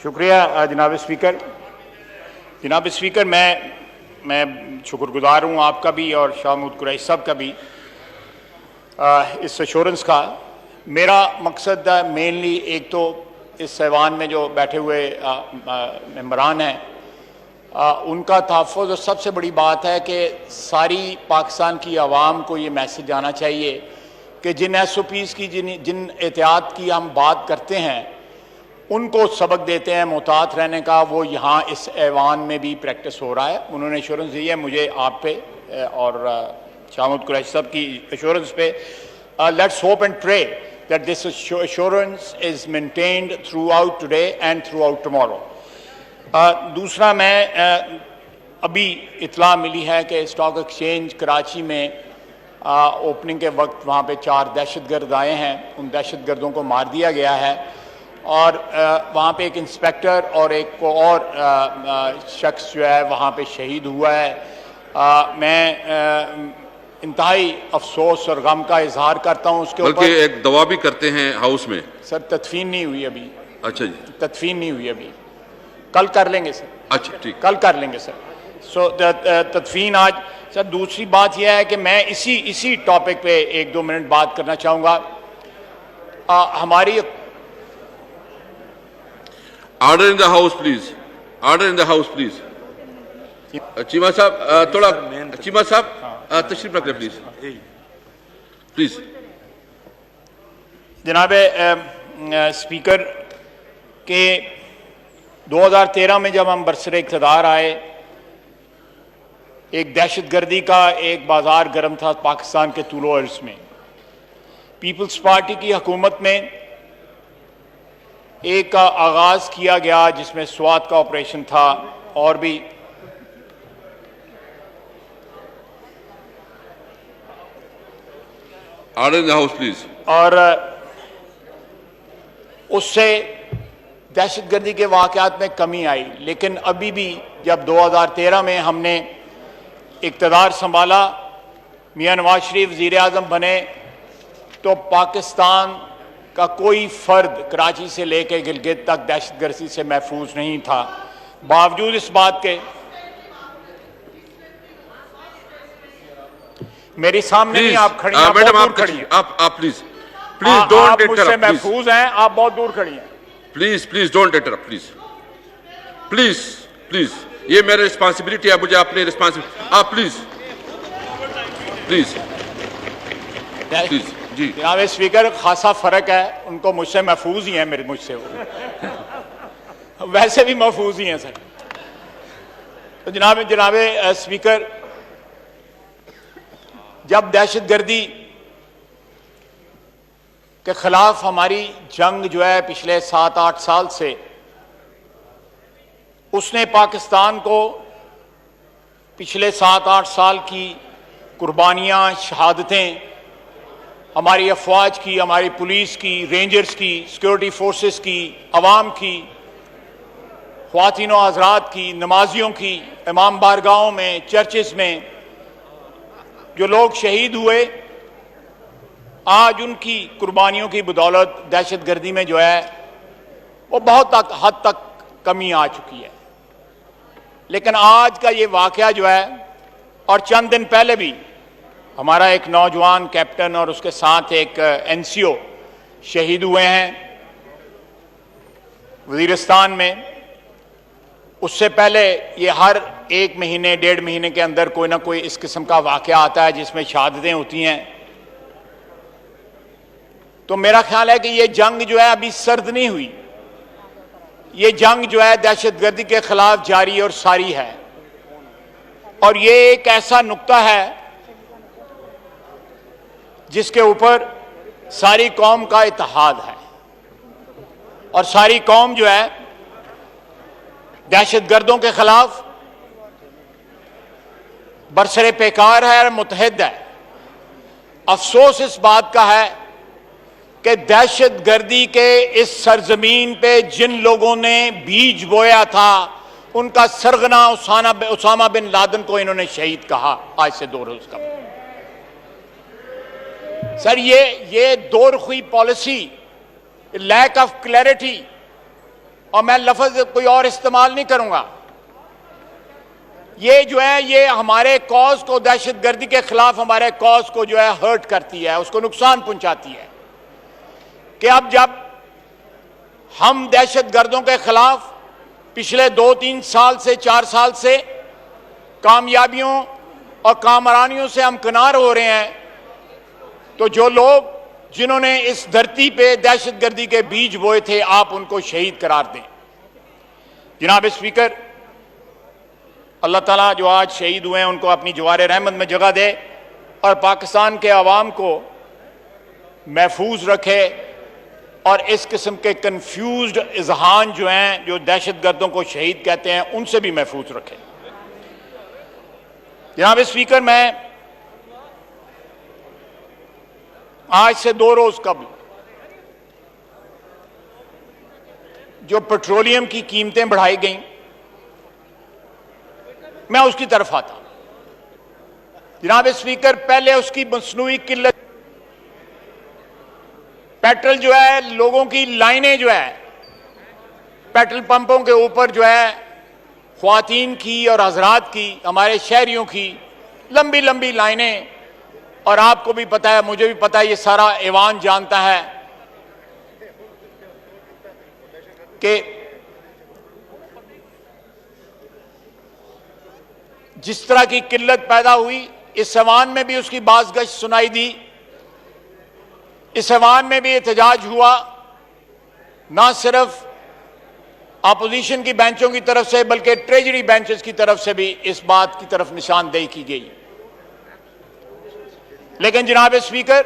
शुक्रिया जनाब स्पीकर। जनाब स्पीकर, मैं शुक्रगुजार हूँ आपका भी और शाह महमूद कुरैशी साहब का भी इस एश्योरेंस का। मेरा मकसद मेनली एक तो इस ऐवान में जो बैठे हुए मेंबरान हैं उनका तहफ़्फ़ुज़, और सबसे बड़ी बात है कि सारी पाकिस्तान की आवाम को ये मैसेज जाना चाहिए कि जिन SOPs की जिन एहतियात की हम बात करते हैं उनको सबक देते हैं मोहतात रहने का, वो यहाँ इस ऐवान में भी प्रैक्टिस हो रहा है। उन्होंने एश्योरेंस दी है मुझे, आप पे और शाह महमूद कुरैशी साहब की एश्योरेंस पे। Let's hope and pray that this assurance is maintained throughout today and throughout tomorrow. दूसरा, मैं अभी इत्ला मिली है कि स्टॉक एक्सचेंज कराची में ओपनिंग के वक्त वहाँ पे 4 दहशतगर्द आए हैं, उन दहशतगर्दों को मार दिया गया है और वहाँ पे एक इंस्पेक्टर और एक को और शख्स जो है वहाँ पे शहीद हुआ है। मैं इंतहाई अफसोस और गम का इजहार करता हूँ उसके ऊपर। बल्कि एक दवा भी करते हैं हाउस में। सर तदफीन नहीं हुई अभी। अच्छा जी, तदफीन नहीं हुई अभी, कल कर लेंगे सर। अच्छा ठीक, कल कर लेंगे सर। सो तदफीन आज। सर दूसरी बात यह है कि मैं इसी टॉपिक पे 1-2 मिनट बात करना चाहूँगा। हमारी order in the house please, order in the house please. Cheema साहब थोड़ा, चीमा साहब तशरीफ रख लें प्लीज, प्लीज। जनाब स्पीकर के 2013 में जब हम बरसरे इक़्तिदार आए, एक दहशतगर्दी का एक बाजार गर्म था पाकिस्तान के तूलो अर्ज़ में। पीपल्स पार्टी की हुकूमत में एक का आगाज़ किया गया जिसमें स्वात का ऑपरेशन था और भी order in the house please. और उससे दहशतगर्दी के वाक़यात में कमी आई। लेकिन अभी भी जब 2013 में हमने इक़्तिदार संभाला, मियां नवाज शरीफ वज़ीर आज़म बने, तो पाकिस्तान का कोई फ़र्द कराची से लेकर गिलगित तक दहशतगर्दी से महफूज नहीं था। बावजूद इस बात के मेरे सामने नहीं, आप खड़ी हैं, मैडम आप खड़ी हैं, आप प्लीज डोंट इंटरप्ट, मुझसे महफूज हैं, आप बहुत दूर खड़ी हैं। प्लीज डोंट इंटरप्ट, प्लीज, ये मेरी रिस्पांसिबिलिटी है, मुझे अपनी रिस्पांसिबिलिटी, आप प्लीज जी। जनाब स्पीकर, खासा फर्क है, उनको मुझसे महफूज ही है, मेरे मुझसे वैसे भी महफूज ही हैं सर। तो जनाब स्पीकर, जब दहशतगर्दी के खिलाफ हमारी जंग जो है पिछले 7-8 साल से, उसने पाकिस्तान को पिछले 7-8 साल की कुर्बानियां, शहादतें, हमारी अफवाज की, हमारी पुलिस की, रेंजर्स की, सिक्योरिटी फोर्सेस की, अवाम की, ख्वातीन हज़रात की, नमाजियों की, इमाम बारगाहों में, चर्चेस में जो लोग शहीद हुए, आज उनकी कुर्बानियों की बदौलत दहशतगर्दी में जो है वो बहुत हद तक कमी आ चुकी है। लेकिन आज का ये वाक़या जो है, और चंद दिन पहले भी हमारा एक नौजवान कैप्टन और उसके साथ एक NCO शहीद हुए हैं वज़ीरिस्तान में। उससे पहले ये हर 1 महीने 1.5 महीने के अंदर कोई ना कोई इस किस्म का वाक़या आता है जिसमें शहादतें होती हैं। तो मेरा ख्याल है कि ये जंग जो है अभी सर्द नहीं हुई, ये जंग जो है दहशतगर्दी के खिलाफ जारी और सारी है। और ये एक ऐसा नुक्ता है जिसके ऊपर सारी कौम का इत्तेहाद है, और सारी कौम जो है दहशतगर्दों के खिलाफ बरसरे पेकार है और मुतहद है। अफसोस इस बात का है कि दहशतगर्दी के इस सरजमीन पे जिन लोगों ने बीज बोया था, उनका सरगना उसामा बिन लादेन को इन्होंने शहीद कहा आज से 2 रोज कबल। सर ये दो रुखी पॉलिसी, लैक ऑफ क्लैरिटी और मैं लफ्ज कोई और इस्तेमाल नहीं करूंगा, ये जो है ये हमारे कॉज को, दहशतगर्दी के खिलाफ हमारे कॉज को जो है हर्ट करती है, उसको नुकसान पहुंचाती है। कि अब जब हम दहशतगर्दों के खिलाफ पिछले 2-3 साल से 4 साल से कामयाबियों और कामरानियों से हम किनार हो रहे हैं, तो जो लोग जिन्होंने इस धरती पे दहशतगर्दी के बीज बोए थे, आप उनको शहीद करार दें। जनाब स्पीकर, अल्लाह ताला जो आज शहीद हुए हैं उनको अपनी जवार रहमत में जगह दे और पाकिस्तान के अवाम को महफूज रखे और इस किस्म के कंफ्यूज्ड इजहान जो हैं, जो दहशतगर्दों को शहीद कहते हैं, उनसे भी महफूज रखे। जनाब स्पीकर, मैं आज से 2 रोज कबल जो पेट्रोलियम की कीमतें बढ़ाई गई, मैं उसकी तरफ आता हूं। जनाब स्पीकर, पहले उसकी मसनूई किल्लत, पेट्रोल जो है, लोगों की लाइनें जो है पेट्रोल पंपों के ऊपर जो है, ख्वातीन की और हजरात की, हमारे शहरियों की लंबी लंबी लाइनें, और आपको भी पता है, मुझे भी पता है, ये सारा ऐवान जानता है कि जिस तरह की किल्लत पैदा हुई, इस ऐवान में भी उसकी बाज़गश्त सुनाई दी, इस ऐवान में भी एहतजाज हुआ, ना सिर्फ अपोजिशन की बेंचों की तरफ से बल्कि ट्रेजरी बेंचेस की तरफ से भी इस बात की तरफ निशानदेही की गई। लेकिन जनाब स्पीकर,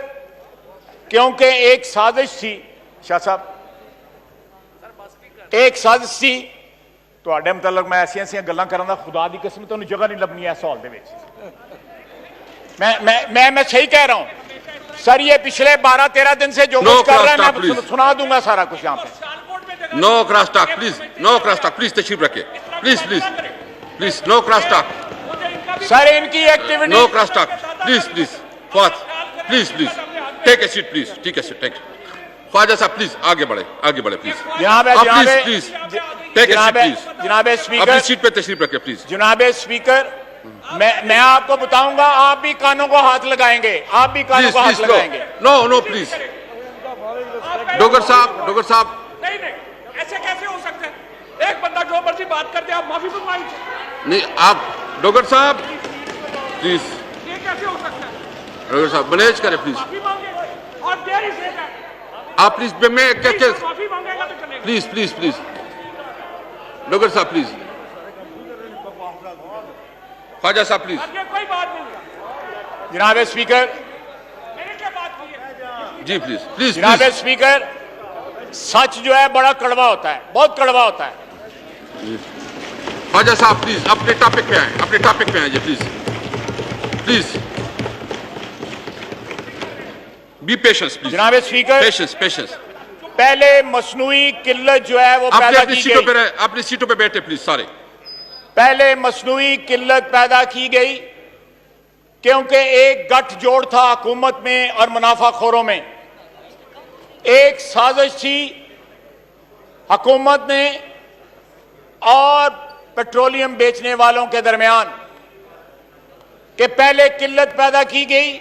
क्योंकि एक साजिश थी, शाह साहब, एक साजिश थी, ਤੁਹਾਡੇ ਮੁਤਲਕ मैं ऐसी ऐसी गल्लां करां दा खुदा दी कसम ਤੁਹਾਨੂੰ जगह नहीं लभनी है हाल दे विच। मैं सही कह रहा हूं सर, ये पिछले 12-13 दिन से जो कुछ कर रहा है मैं सुना दूंगा सारा कुछ यहाँ पे। No cross talk please, no cross talk please, तशरीफ रखिए please please please, no cross talk sir, इनकी activity, no cross talk please please, फौज please please take a seat please, ठीक है sir, take Khwaja Sahab please आगे बढ़े, आगे बढ़े please, please take a seat please. जनाब स्पीकर, अपनी सीट पे तशरीफ रखिए प्लीज। जनाब स्पीकर, मैं आपको बताऊंगा, आप भी कानों को हाथ लगाएंगे, आप भी कानों को हाथ लगाएंगे। नो नो प्लीज, डोगर साहब, डोगर साहब, नहीं नहीं, ऐसे कैसे हो सकता है? एक बंदा जो मर्जी बात करते आप माफी मंगवाएंगे? नहीं आप डोगर साहब प्लीज, ये कैसे हो सकता है? डोगर साहब मैनेज करें प्लीज, माफी मांगे और देर इज है, आप प्लीज, मैं क्या माफी मांगेगा तो चलेगा। प्लीज प्लीज प्लीज, डोगर साहब प्लीज, ख्वाजा साहब प्लीज। ये कोई बात नहीं है। जनाब स्पीकर, मैंने क्या बात की है? जी प्लीज प्लीज जनाब प्लीज, स्पीकर, सच जो है बड़ा कड़वा होता है, बहुत कड़वा होता है। ख्वाजा साहब प्लीज अपने टॉपिक पे आए, अपने टॉपिक पे आइए please please, B patience please. जनाब स्पीकर, पेशेंस पेशेंस, पहले मसनूई किल्लत जो है वो अपने पैदा अपनी की सीटों पे गई, रहे, अपनी सीटों पे बैठे प्लीज सारे। पहले मसनूई किल्लत पैदा की गई क्योंकि एक गठजोड़ था हुकूमत में और मुनाफाखोरों में। एक साजिश थी हुकूमत ने और पेट्रोलियम बेचने वालों के दरमियान कि पहले किल्लत पैदा की गई,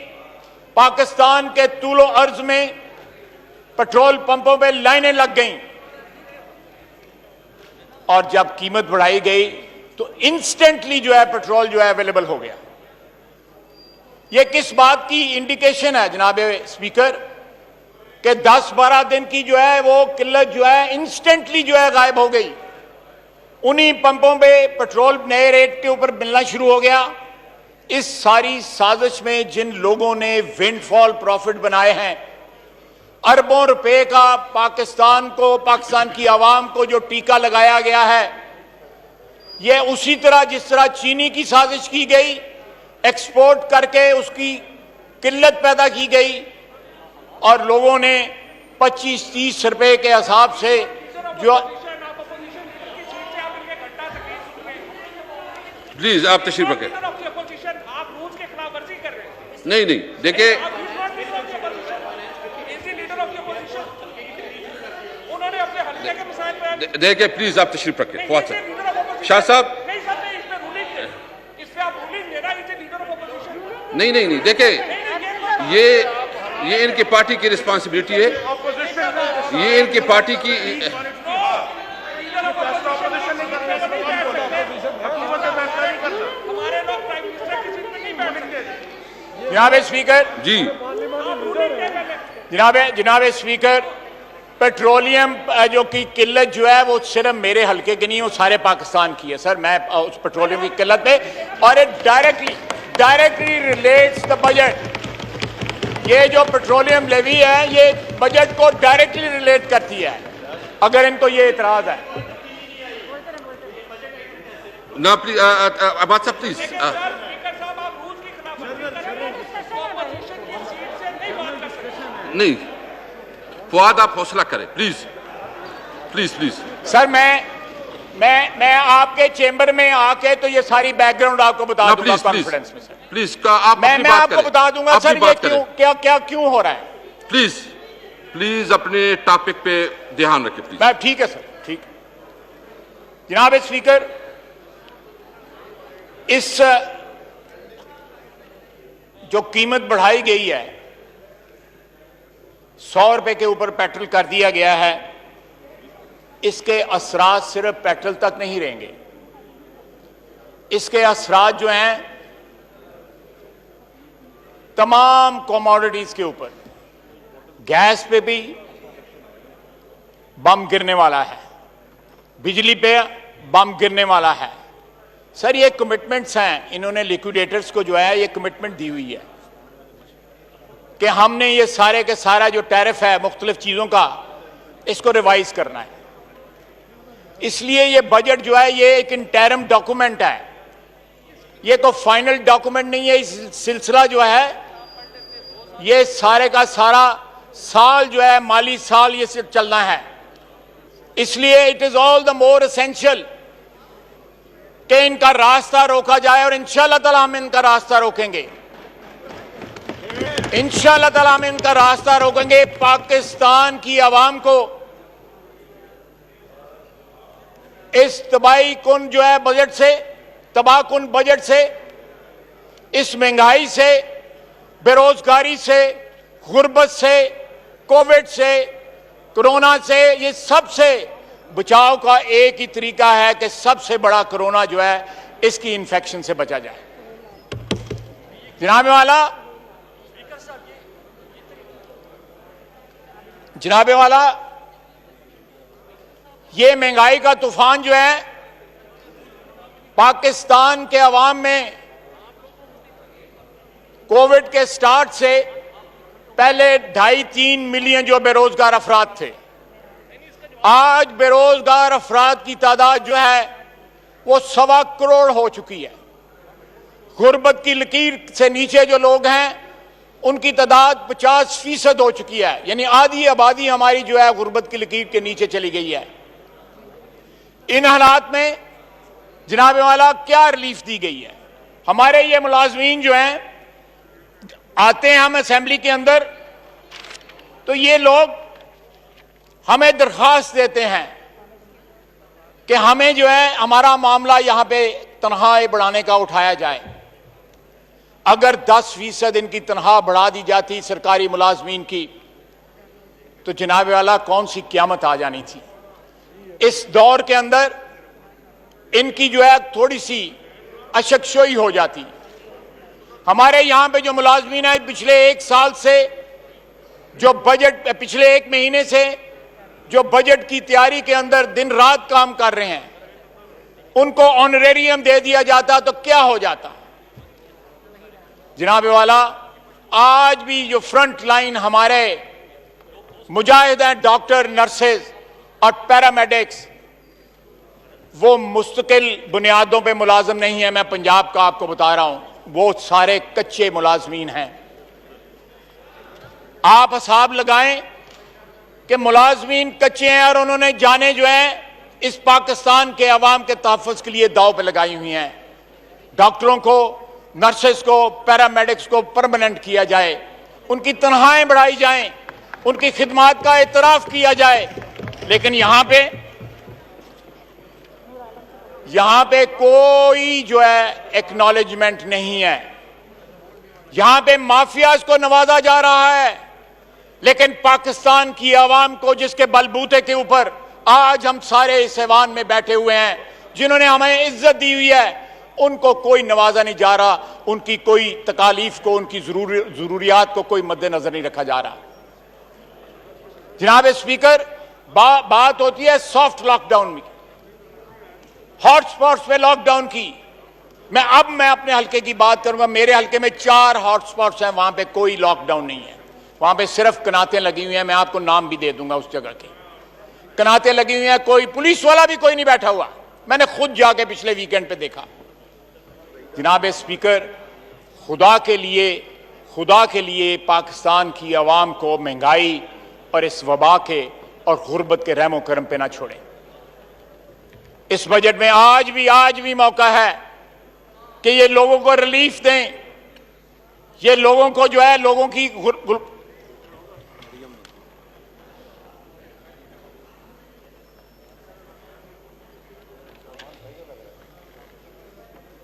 पाकिस्तान के तूलो अर्ज में पेट्रोल पंपों पे लाइनें लग गईं, और जब कीमत बढ़ाई गई तो इंस्टेंटली जो है पेट्रोल जो है अवेलेबल हो गया। यह किस बात की इंडिकेशन है जनाब स्पीकर कि 10-12 दिन की जो है वो किल्लत जो है इंस्टेंटली जो है गायब हो गई। उन्हीं पंपों पे पेट्रोल नए रेट के ऊपर मिलना शुरू हो गया। इस सारी साजिश में जिन लोगों ने विंडफॉल प्रॉफिट बनाए हैं, अरबों रुपए का पाकिस्तान को, पाकिस्तान की आवाम को जो टीका लगाया गया है, यह उसी तरह जिस तरह चीनी की साजिश की गई, एक्सपोर्ट करके उसकी किल्लत पैदा की गई और लोगों ने 25-30 रुपए के हिसाब से जो। प्लीज आप तशरीफ रखें। आप रूल्स के खिलाफ वर्जी कर रहे हैं। नहीं नहीं देखिए, उन्होंने अपने लेके मिसाइल पे देखिए प्लीज आप तशरीफ रखें फवाद इसे साहब। लीडर ऑफ ऑपोजिशन शाह साहब नहीं सर नहीं इस पे रूलिंग है, इस पे आप रूलिंग लेना, इसे लीडर ऑफ ऑपोजिशन नहीं देखिए ये इनकी पार्टी की रिस्पांसिबिलिटी है, ये इनकी पार्टी की। हमारे लोग प्राइम मिनिस्टर की सीट पे नहीं बैठ सकते। जनाब स्पीकर, जी जनाब स्पीकर, पेट्रोलियम जो की किल्लत जो है वो सिर्फ मेरे हल्के की नहीं, वो सारे पाकिस्तान की है सर। मैं उस पेट्रोलियम की किल्लत पे, और it directly relates the budget. ये जो पेट्रोलियम लेवी है ये बजट को डायरेक्टली रिलेट करती है, अगर इनको ये इतराज है। ना प्लीज अब्बास साहब प्लीज। स्पीकर साहब आप रूल्स की खिलाफवर्जी कर रहे हैं, ऑपोजिशन की सीट से नहीं बात कर सकते। नहीं फवाद आप हौसला करें प्लीज प्लीज प्लीज। सर मैं आपके चेंबर में आके तो ये सारी बैकग्राउंड आपको बता ना दूंगा प्लीज कॉन्फिडेंस में सर। प्लीज का आप मैं अपनी बात आपको करें, बता दूंगा अपनी सर ये बात क्यों करें। क्या क्यों हो रहा है। प्लीज अपने टॉपिक पे ध्यान रखें प्लीज। मैं ठीक है सर, ठीक है। जनाब स्पीकर, इस जो कीमत बढ़ाई गई है, 100 रुपए के ऊपर पेट्रोल कर दिया गया है, इसके असरात सिर्फ पेट्रोल तक नहीं रहेंगे। इसके असरात जो हैं तमाम कमोडिटीज के ऊपर, गैस पे भी बम गिरने वाला है, बिजली पे बम गिरने वाला है। सर ये कमिटमेंट्स हैं, इन्होंने लिक्विडेटर्स को जो है ये कमिटमेंट दी हुई है कि हमने ये सारे के सारा जो टैरिफ है मुख्तलिफ चीजों का, इसको रिवाइज करना है। इसलिए ये बजट जो है ये एक इंटरिम डॉक्यूमेंट है, ये कोई फाइनल डॉक्यूमेंट नहीं है। इस सिलसिला जो है ये सारे का सारा साल जो है माली साल ये सिर्फ चलना है। इसलिए it is all the more essential कि इनका रास्ता रोका जाए, और इंशाअल्लाह ताला हम इनका रास्ता रोकेंगे, इंशाअल्लाह ताला हम इनका रास्ता रोकेंगे। पाकिस्तान की आवाम को इस तबाही कुन जो है बजट से, तबाहकुन बजट से, इस महंगाई से, बेरोजगारी से, गुर्बत से, कोविड से, कोरोना से, ये सबसे बचाव का एक ही तरीका है कि सबसे बड़ा कोरोना जो है इसकी इन्फेक्शन से बचा जाए। जनाब वाला ये महंगाई का तूफान जो है पाकिस्तान के अवाम में कोविड के स्टार्ट से पहले 2.5-3 मिलियन जो बेरोजगार अफराद थे, आज बेरोजगार अफराद की तादाद जो है वो 1.25 करोड़ हो चुकी है। गुर्बत की लकीर से नीचे जो लोग हैं उनकी तादाद 50% हो चुकी है, यानी आधी आबादी हमारी जो है गुर्बत की लकीर के नीचे चली गई है। इन हालात में जनाब वाला क्या रिलीफ दी गई है। हमारे ये मुलाजमीन जो हैं आते हैं हम असेंबली के अंदर, तो ये लोग हमें दरखास्त देते हैं कि हमें जो है हमारा मामला यहां पे तनख्वाह बढ़ाने का उठाया जाए। अगर 10% इनकी तनख्वाह बढ़ा दी जाती सरकारी मुलाजमीन की, तो जनाब वाला कौन सी क़यामत आ जानी थी। इस दौर के अंदर इनकी जो है थोड़ी सी अशकशोई हो जाती। हमारे यहां पे जो मुलाजमीन है पिछले 1 साल से जो बजट, पिछले 1 महीने से जो बजट की तैयारी के अंदर दिन रात काम कर रहे हैं, उनको ऑनरेरियम दे दिया जाता तो क्या हो जाता। जनाब वाला आज भी जो फ्रंट लाइन हमारे मुजाहिद हैं, डॉक्टर, नर्सेज और पैरामेडिक्स, वो मुस्तकिल बुनियादों पे मुलाजिम नहीं है। मैं पंजाब का आपको बता रहा हूं, वो सारे कच्चे मुलाजमीन हैं। आप हिसाब लगाएं कि मुलाजमीन कच्चे हैं और उन्होंने जाने जो है इस पाकिस्तान के अवाम के तहफ़्फ़ुज़ के लिए दाव पे लगाई हुई हैं। डॉक्टरों को, नर्सेस को, पैरामेडिक्स को परमानेंट किया जाए, उनकी तनख्वाहें बढ़ाई जाएं, उनकी खिदमात का एतराफ़ किया जाए, लेकिन यहां पे कोई जो है एक्नॉलेजमेंट नहीं है। यहां पे माफियाज को नवाजा जा रहा है, लेकिन पाकिस्तान की आवाम को, जिसके बलबूते के ऊपर आज हम सारे इस ऐवान में बैठे हुए हैं, जिन्होंने हमें इज्जत दी हुई है, उनको कोई नवाजा नहीं जा रहा, उनकी कोई तकालीफ को, उनकी जरूरियात को कोई मद्देनजर नहीं रखा जा रहा। जनाब स्पीकर, बात होती है सॉफ्ट लॉकडाउन की, हॉटस्पॉट्स पे लॉकडाउन की। मैं अपने हल्के की बात करूंगा। मेरे हल्के में 4 हॉटस्पॉट्स हैं, वहां पे कोई लॉकडाउन नहीं है। वहां पे सिर्फ कनातें लगी हुई हैं। मैं आपको नाम भी दे दूंगा उस जगह के। कनातें लगी हुई हैं, कोई पुलिस वाला भी कोई नहीं बैठा हुआ। मैंने खुद जाके पिछले वीकेंड पे देखा। जनाब स्पीकर, खुदा के लिए पाकिस्तान की आवाम को महंगाई और इस वबा के और गुर्बत के रहमो करम पे ना छोड़े। इस बजट में आज भी मौका है कि ये लोगों को रिलीफ दें। ये लोगों को जो है, लोगों की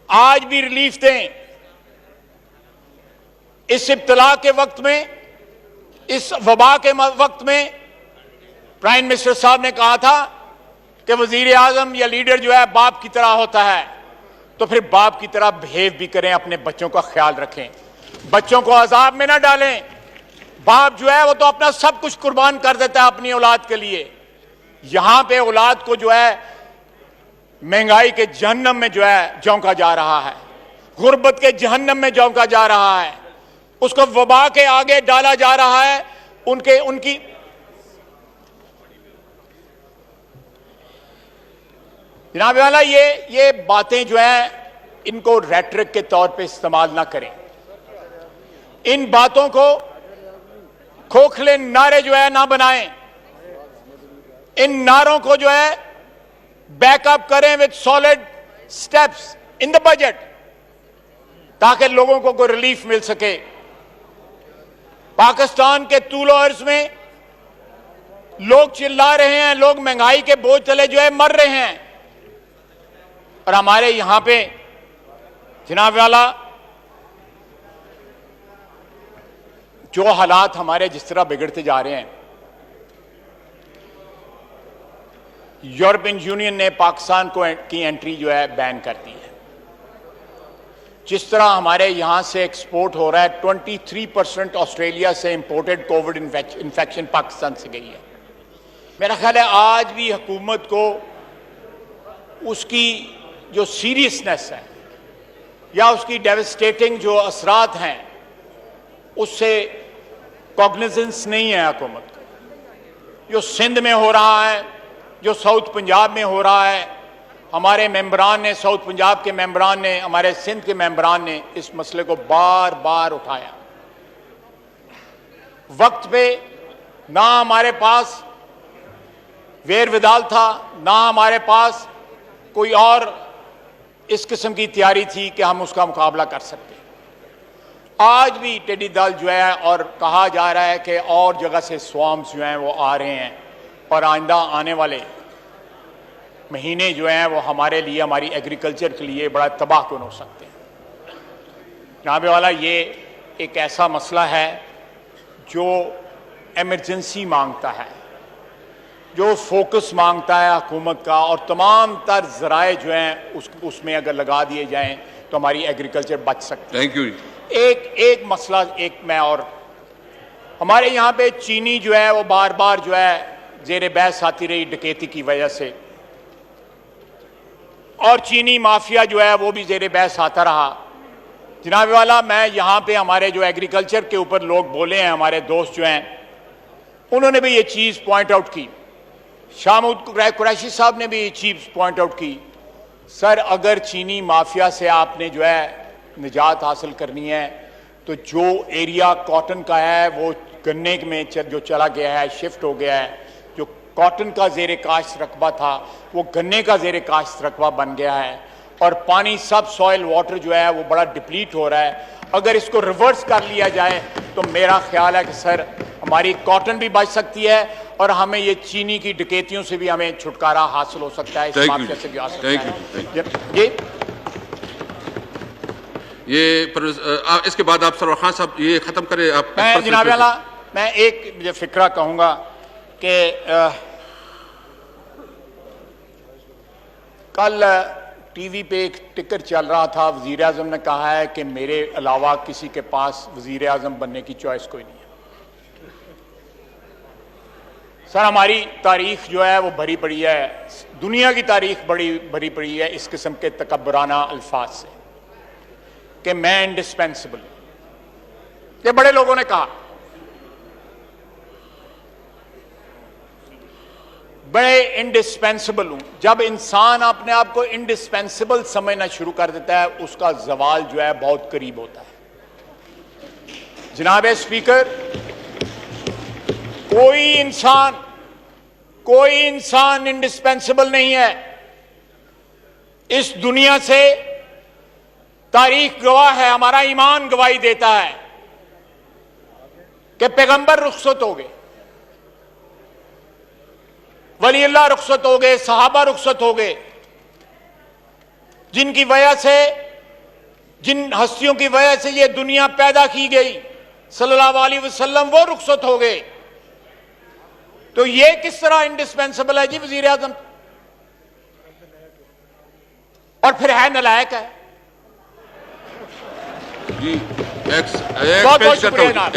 आज भी रिलीफ दें। इस इब्तला के वक्त में, इस वबा के वक्त में प्राइम मिनिस्टर साहब ने कहा था कि वजीर आजम या लीडर जो है बाप की तरह होता है, तो फिर बाप की तरह बिहेव भी करें, अपने बच्चों का ख्याल रखें, बच्चों को अजाब में ना डालें। बाप जो है वो तो अपना सब कुछ कुर्बान कर देता है अपनी औलाद के लिए। यहां पे औलाद को जो है महंगाई के जहन्नम में जो है झोंका जा रहा है, गुर्बत के जहन्नम में झोंका जा रहा है, उसको वबा के आगे डाला जा रहा है। उनकी जनाब वाला, ये बातें जो हैं, इनको रेटरिक के तौर पे इस्तेमाल ना करें। इन बातों को खोखले नारे जो है ना बनाएं। इन नारों को जो है बैकअप करें with solid steps in the budget, ताकि लोगों को कोई रिलीफ मिल सके। पाकिस्तान के तूल अर्ज में लोग चिल्ला रहे हैं, लोग महंगाई के बोझ तले जो है मर रहे हैं, और हमारे यहां पे जनाब वाला जो हालात हमारे जिस तरह बिगड़ते जा रहे हैं, यूरोपियन यूनियन ने पाकिस्तान की एंट्री जो है बैन कर दी है। जिस तरह हमारे यहां से एक्सपोर्ट हो रहा है, 23% ऑस्ट्रेलिया से इंपोर्टेड कोविड इन्फेक्शन पाकिस्तान से गई है। मेरा ख्याल है आज भी हुकूमत को उसकी जो सीरियसनेस है या उसकी डेवस्टेटिंग जो असरात हैं, उससे कॉग्निजेंस नहीं है हुकूमत को। जो सिंध में हो रहा है, जो साउथ पंजाब में हो रहा है, हमारे मेंबरान ने, साउथ पंजाब के मेंबरान ने, हमारे सिंध के मेंबरान ने इस मसले को बार बार उठाया। वक्त पे ना हमारे पास वेर विदाल था, ना हमारे पास कोई और इस किस्म की तैयारी थी कि हम उसका मुकाबला कर सकते। आज भी टेढ़ी दल जो है, और कहा जा रहा है कि और जगह से स्वाम्स जो हैं वो आ रहे हैं, और आइंदा आने वाले महीने जो हैं वो हमारे लिए, हमारी एग्रीकल्चर के लिए बड़ा तबाहकुन हो सकते हैं। जनाब वाला, ये एक ऐसा मसला है जो इमरजेंसी मांगता है, जो फोकस मांगता है हुकूमत का, और तमाम तर ज़राए जो हैं उसमें अगर लगा दिए जाएं तो हमारी एग्रीकल्चर बच सकती है। Thank you. एक मसला, मैं और हमारे यहाँ पे चीनी जो है वो बार बार जो है जेर बहस आती रही डकैती की वजह से, और चीनी माफिया जो है वो भी जेर बहस आता रहा। जनाब वाला, मैं यहाँ पे हमारे जो एग्रीकल्चर के ऊपर लोग बोले हैं, हमारे दोस्त जो हैं, उन्होंने भी ये चीज़ पॉइंट आउट की। शाहमूद कुरैशी साहब ने भी ये चीज़ पॉइंट आउट की। सर, अगर चीनी माफिया से आपने जो है निजात हासिल करनी है, तो जो एरिया कॉटन का है वो गन्ने में जो चला गया है, शिफ्ट हो गया है। जो कॉटन का ज़ेर काश्त रकबा था वो गन्ने का ज़ेर काश्त रकबा बन गया है, और पानी सब सॉइल वाटर जो है वो बड़ा डिप्लीट हो रहा है। अगर इसको रिवर्स कर लिया जाए तो मेरा ख्याल है कि सर हमारी कॉटन भी बच सकती है, और हमें ये चीनी की डकैतियों से भी हमें छुटकारा हासिल हो सकता है, इस Thank you. माफिया से भी आ सकता Thank है। you. जी इसके बाद आप सरवर खान साहब ये खत्म करें आप। मैं जनाब आला मैं एक मुझे फिक्रा कहूंगा कि कल टीवी पे एक टिकर चल रहा था, वजीर आजम ने कहा है कि मेरे अलावा किसी के पास वजीर आजम बनने की चॉइस कोई नहीं है। सर हमारी तारीख जो है वो भरी पड़ी है, दुनिया की तारीख बड़ी भरी पड़ी है इस किस्म के तकब्बराना अल्फाज से कि मैं इंडिस्पेंसिबल, ये बड़े लोगों ने कहा, बड़े इंडिस्पेंसिबल हूं। जब इंसान अपने आप को इंडिस्पेंसिबल समझना शुरू कर देता है उसका जवाल जो है बहुत करीब होता है। जनाब स्पीकर, कोई इंसान इंडिस्पेंसिबल नहीं है इस दुनिया से। तारीख गवाह है, हमारा ईमान गवाही देता है कि पैगंबर रुखसत हो गए, वली अल्लाह रुखसत हो गए, सहाबा रुखसत हो गए, जिनकी वजह से, जिन हस्तियों की वजह से ये दुनिया पैदा की गई सल्लल्लाहु अलैहि वसल्लम, वो रुखसत हो गए। तो ये किस तरह इंडिस्पेंसिबल है जी वजीर आजम, और फिर है नलायक है। जी बहुत बहुत शुक्रिया।